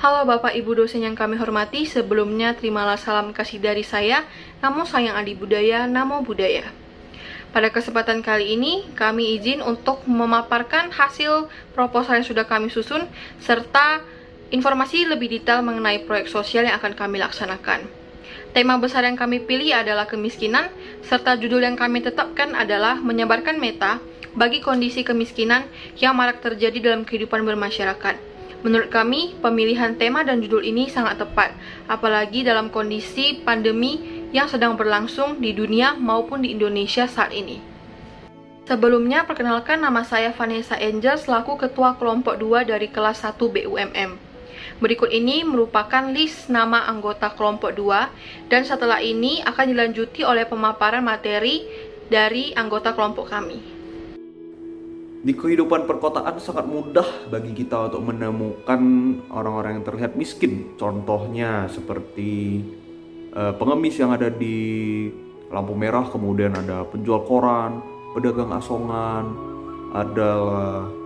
Halo Bapak Ibu dosen yang kami hormati, sebelumnya terimalah salam kasih dari saya, Namo Sayang Adi Budaya, Namo Buddhaya. Pada kesempatan kali ini, kami izin untuk memaparkan hasil proposal yang sudah kami susun, serta informasi lebih detail mengenai proyek sosial yang akan kami laksanakan. Tema besar yang kami pilih adalah kemiskinan, serta judul yang kami tetapkan adalah menyebarkan meta bagi kondisi kemiskinan yang marak terjadi dalam kehidupan bermasyarakat. Menurut kami, pemilihan tema dan judul ini sangat tepat, apalagi dalam kondisi pandemi yang sedang berlangsung di dunia maupun di Indonesia saat ini. Sebelumnya, perkenalkan nama saya Vanessa Angel selaku Ketua Kelompok 2 dari kelas 1 BUMM. Berikut ini merupakan list nama anggota kelompok 2, dan setelah ini akan dilanjuti oleh pemaparan materi dari anggota kelompok kami. Di kehidupan perkotaan sangat mudah bagi kita untuk menemukan orang-orang yang terlihat miskin. Contohnya seperti pengemis yang ada di lampu merah, kemudian ada penjual koran, pedagang asongan, ada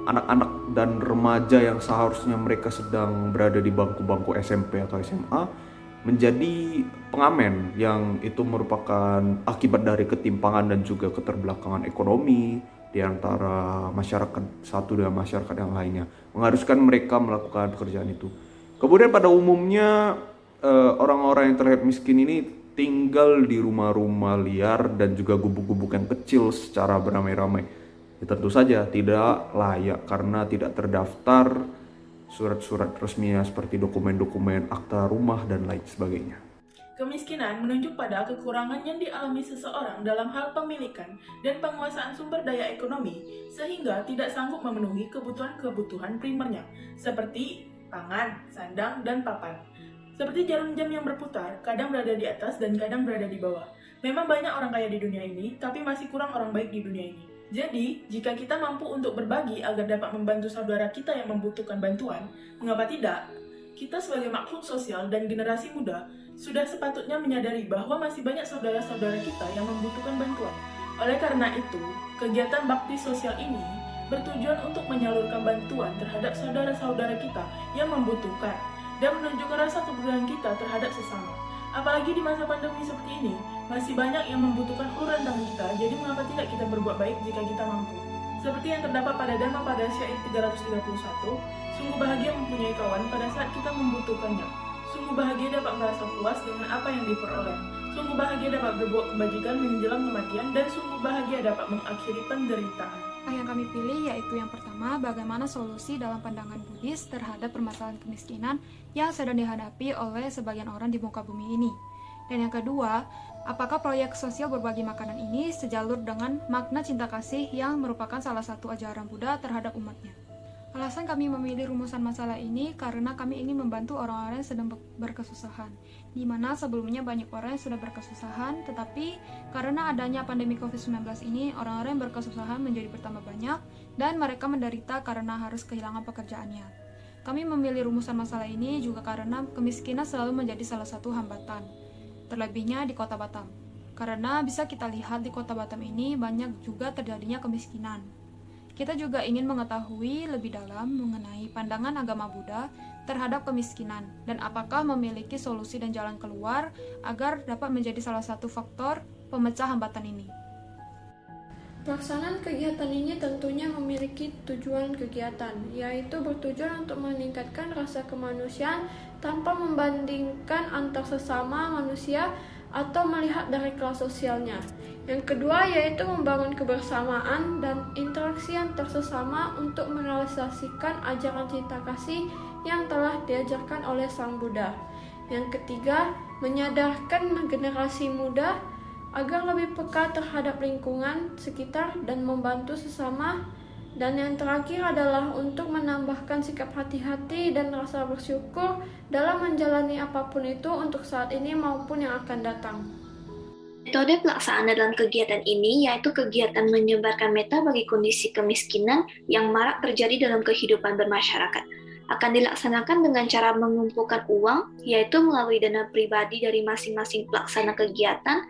anak-anak dan remaja yang seharusnya mereka sedang berada di bangku-bangku SMP atau SMA menjadi pengamen, yang itu merupakan akibat dari ketimpangan dan juga keterbelakangan ekonomi di antara masyarakat satu dengan masyarakat yang lainnya, mengharuskan mereka melakukan pekerjaan itu. Kemudian pada umumnya orang-orang yang terlihat miskin ini tinggal di rumah-rumah liar dan juga gubuk-gubuk yang kecil secara beramai-ramai. Ya, tentu saja tidak layak karena tidak terdaftar surat-surat resminya seperti dokumen-dokumen akta rumah dan lain sebagainya. Kemiskinan menunjuk pada kekurangan yang dialami seseorang dalam hal pemilikan dan penguasaan sumber daya ekonomi sehingga tidak sanggup memenuhi kebutuhan-kebutuhan primernya seperti pangan, sandang, dan papan. Seperti jarum jam yang berputar, kadang berada di atas dan kadang berada di bawah. Memang banyak orang kaya di dunia ini, tapi masih kurang orang baik di dunia ini. Jadi, jika kita mampu untuk berbagi agar dapat membantu saudara kita yang membutuhkan bantuan, mengapa tidak? Kita sebagai makhluk sosial dan generasi muda sudah sepatutnya menyadari bahwa masih banyak saudara-saudara kita yang membutuhkan bantuan. Oleh karena itu, kegiatan bakti sosial ini bertujuan untuk menyalurkan bantuan terhadap saudara-saudara kita yang membutuhkan dan menunjukkan rasa kepedulian kita terhadap sesama. Apalagi di masa pandemi seperti ini, masih banyak yang membutuhkan uluran tangan kita, jadi mengapa tidak kita berbuat baik jika kita mampu? Seperti yang terdapat pada Dhamma pada syair 331, sungguh bahagia mempunyai kawan pada saat kita membutuhkannya. Sungguh bahagia dapat merasa puas dengan apa yang diperoleh. Sungguh bahagia dapat berbuat kebajikan menjelang kematian, dan sungguh bahagia dapat mengakhiri penderitaan. Yang kami pilih yaitu yang pertama, bagaimana solusi dalam pandangan Buddhis terhadap permasalahan kemiskinan yang sedang dihadapi oleh sebagian orang di muka bumi ini. Dan yang kedua, apakah proyek sosial berbagi makanan ini sejalur dengan makna cinta kasih yang merupakan salah satu ajaran Buddha terhadap umatnya. Alasan kami memilih rumusan masalah ini karena kami ingin membantu orang-orang yang sedang berkesusahan, di mana sebelumnya banyak orang yang sudah berkesusahan, tetapi karena adanya pandemi COVID-19 ini, orang-orang yang berkesusahan menjadi bertambah banyak, dan mereka menderita karena harus kehilangan pekerjaannya. Kami memilih rumusan masalah ini juga karena kemiskinan selalu menjadi salah satu hambatan, terlebihnya di kota Batam. Karena bisa kita lihat di kota Batam ini banyak juga terjadinya kemiskinan. Kita juga ingin mengetahui lebih dalam mengenai pandangan agama Buddha terhadap kemiskinan dan apakah memiliki solusi dan jalan keluar agar dapat menjadi salah satu faktor pemecah hambatan ini. Pelaksanaan kegiatan ini tentunya memiliki tujuan kegiatan, yaitu bertujuan untuk meningkatkan rasa kemanusiaan tanpa membandingkan antar sesama manusia atau melihat dari kelas sosialnya. Yang kedua yaitu membangun kebersamaan dan interaksi antar sesama untuk merealisasikan ajaran cinta kasih yang telah diajarkan oleh Sang Buddha. Yang ketiga, menyadarkan generasi muda agar lebih peka terhadap lingkungan sekitar dan membantu sesama. Dan yang terakhir adalah untuk menambahkan sikap hati-hati dan rasa bersyukur dalam menjalani apapun itu untuk saat ini maupun yang akan datang. Metode pelaksanaan dalam kegiatan ini yaitu kegiatan menyebarkan meta bagi kondisi kemiskinan yang marak terjadi dalam kehidupan bermasyarakat. Akan dilaksanakan dengan cara mengumpulkan uang, yaitu melalui dana pribadi dari masing-masing pelaksana kegiatan,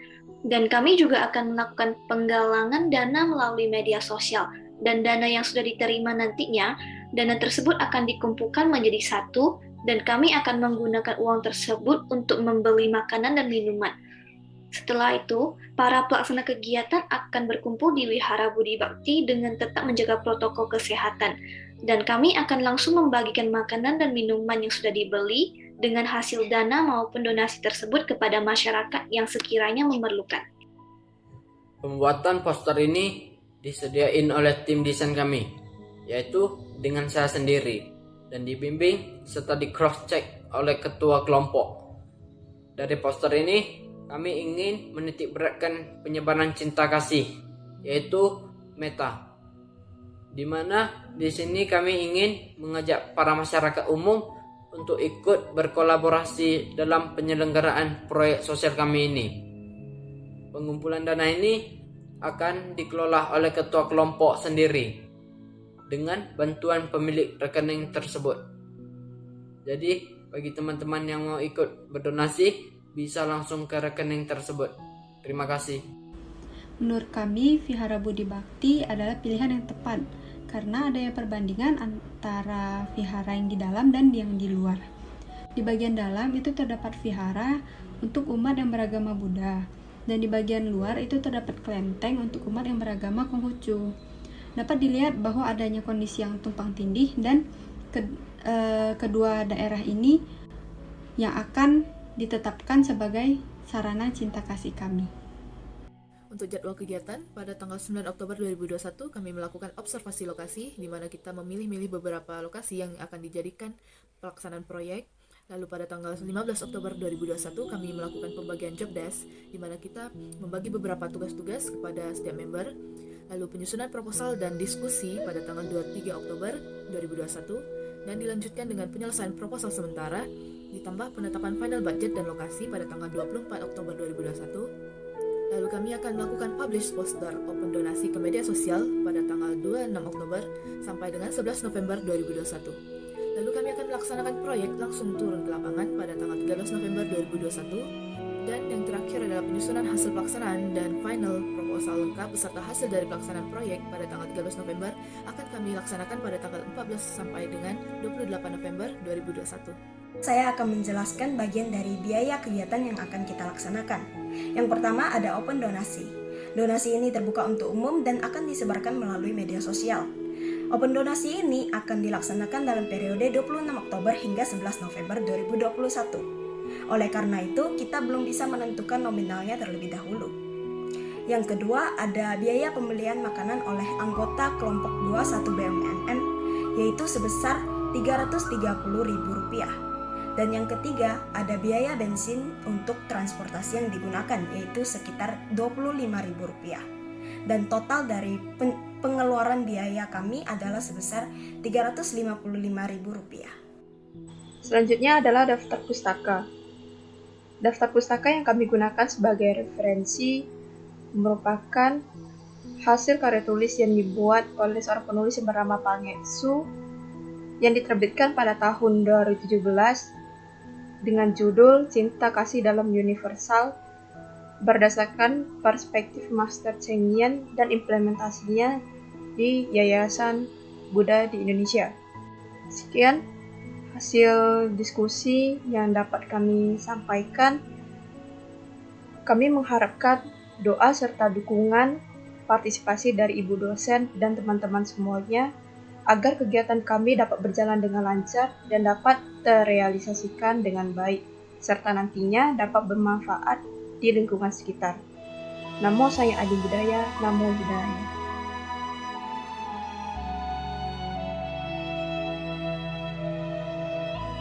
dan kami juga akan melakukan penggalangan dana melalui media sosial. Dan dana yang sudah diterima nantinya, dana tersebut akan dikumpulkan menjadi satu dan kami akan menggunakan uang tersebut untuk membeli makanan dan minuman. Setelah itu, para pelaksana kegiatan akan berkumpul di Wihara Budi Bakti dengan tetap menjaga protokol kesehatan, dan kami akan langsung membagikan makanan dan minuman yang sudah dibeli dengan hasil dana maupun donasi tersebut kepada masyarakat yang sekiranya memerlukan. Pembuatan poster ini disediain oleh tim desain kami, yaitu dengan saya sendiri, dan dibimbing serta di-cross-check oleh ketua kelompok. Dari poster ini, kami ingin menitik beratkan penyebaran cinta kasih, yaitu meta. Di mana di sini kami ingin mengajak para masyarakat umum untuk ikut berkolaborasi dalam penyelenggaraan proyek sosial kami ini. Pengumpulan dana ini akan dikelola oleh ketua kelompok sendiri dengan bantuan pemilik rekening tersebut. Jadi, bagi teman-teman yang mau ikut berdonasi, bisa langsung ke rekening tersebut. Terima kasih. Menurut kami, Vihara Budi Bakti adalah pilihan yang tepat karena adanya perbandingan antara vihara yang di dalam dan yang di luar. Di bagian dalam itu terdapat vihara untuk umat yang beragama Buddha, dan di bagian luar itu terdapat kelenteng untuk umat yang beragama Konghucu. Dapat dilihat bahwa adanya kondisi yang tumpang tindih dan kedua daerah ini yang akan ditetapkan sebagai sarana cinta kasih kami. Untuk jadwal kegiatan, pada tanggal 9 Oktober 2021 kami melakukan observasi lokasi, di mana kita memilih-milih beberapa lokasi yang akan dijadikan pelaksanaan proyek. Lalu pada tanggal 15 Oktober 2021 kami melakukan pembagian job desk, di mana kita membagi beberapa tugas-tugas kepada setiap member. Lalu penyusunan proposal dan diskusi pada tanggal 23 Oktober 2021, dan dilanjutkan dengan penyelesaian proposal sementara, ditambah penetapan final budget dan lokasi pada tanggal 24 Oktober 2021. Lalu kami akan melakukan publish poster open donasi ke media sosial pada tanggal 26 Oktober sampai dengan 11 November 2021. Lalu kami akan melaksanakan proyek langsung turun ke lapangan pada tanggal 13 November 2021. Dan yang terakhir adalah penyusunan hasil pelaksanaan dan final proposal lengkap beserta hasil dari pelaksanaan proyek pada tanggal 13 November akan kami laksanakan pada tanggal 14 sampai dengan 28 November 2021. Saya akan menjelaskan bagian dari biaya kegiatan yang akan kita laksanakan. Yang pertama ada open donasi. Donasi ini terbuka untuk umum dan akan disebarkan melalui media sosial. Open donasi ini akan dilaksanakan dalam periode 26 Oktober hingga 11 November 2021. Oleh karena itu, kita belum bisa menentukan nominalnya terlebih dahulu. Yang kedua, ada biaya pembelian makanan oleh anggota kelompok 21 BUMN, yaitu sebesar Rp330.000. Dan yang ketiga, ada biaya bensin untuk transportasi yang digunakan, yaitu sekitar Rp25.000. Dan total dari pengeluaran biaya kami adalah sebesar Rp355.000. Selanjutnya adalah daftar pustaka. Daftar pustaka yang kami gunakan sebagai referensi merupakan hasil karya tulis yang dibuat oleh seorang penulis yang bernama Pangestu yang diterbitkan pada tahun 2017 dengan judul Cinta Kasih dalam Universal berdasarkan perspektif Master Cheng Yen dan implementasinya di Yayasan Buddha di Indonesia. Sekian hasil diskusi yang dapat kami sampaikan. Kami mengharapkan doa serta dukungan partisipasi dari ibu dosen dan teman-teman semuanya agar kegiatan kami dapat berjalan dengan lancar dan dapat terrealisasikan dengan baik, serta nantinya dapat bermanfaat di lingkungan sekitar. Namo Sayang Adi Budaya, Namo Buddhaya.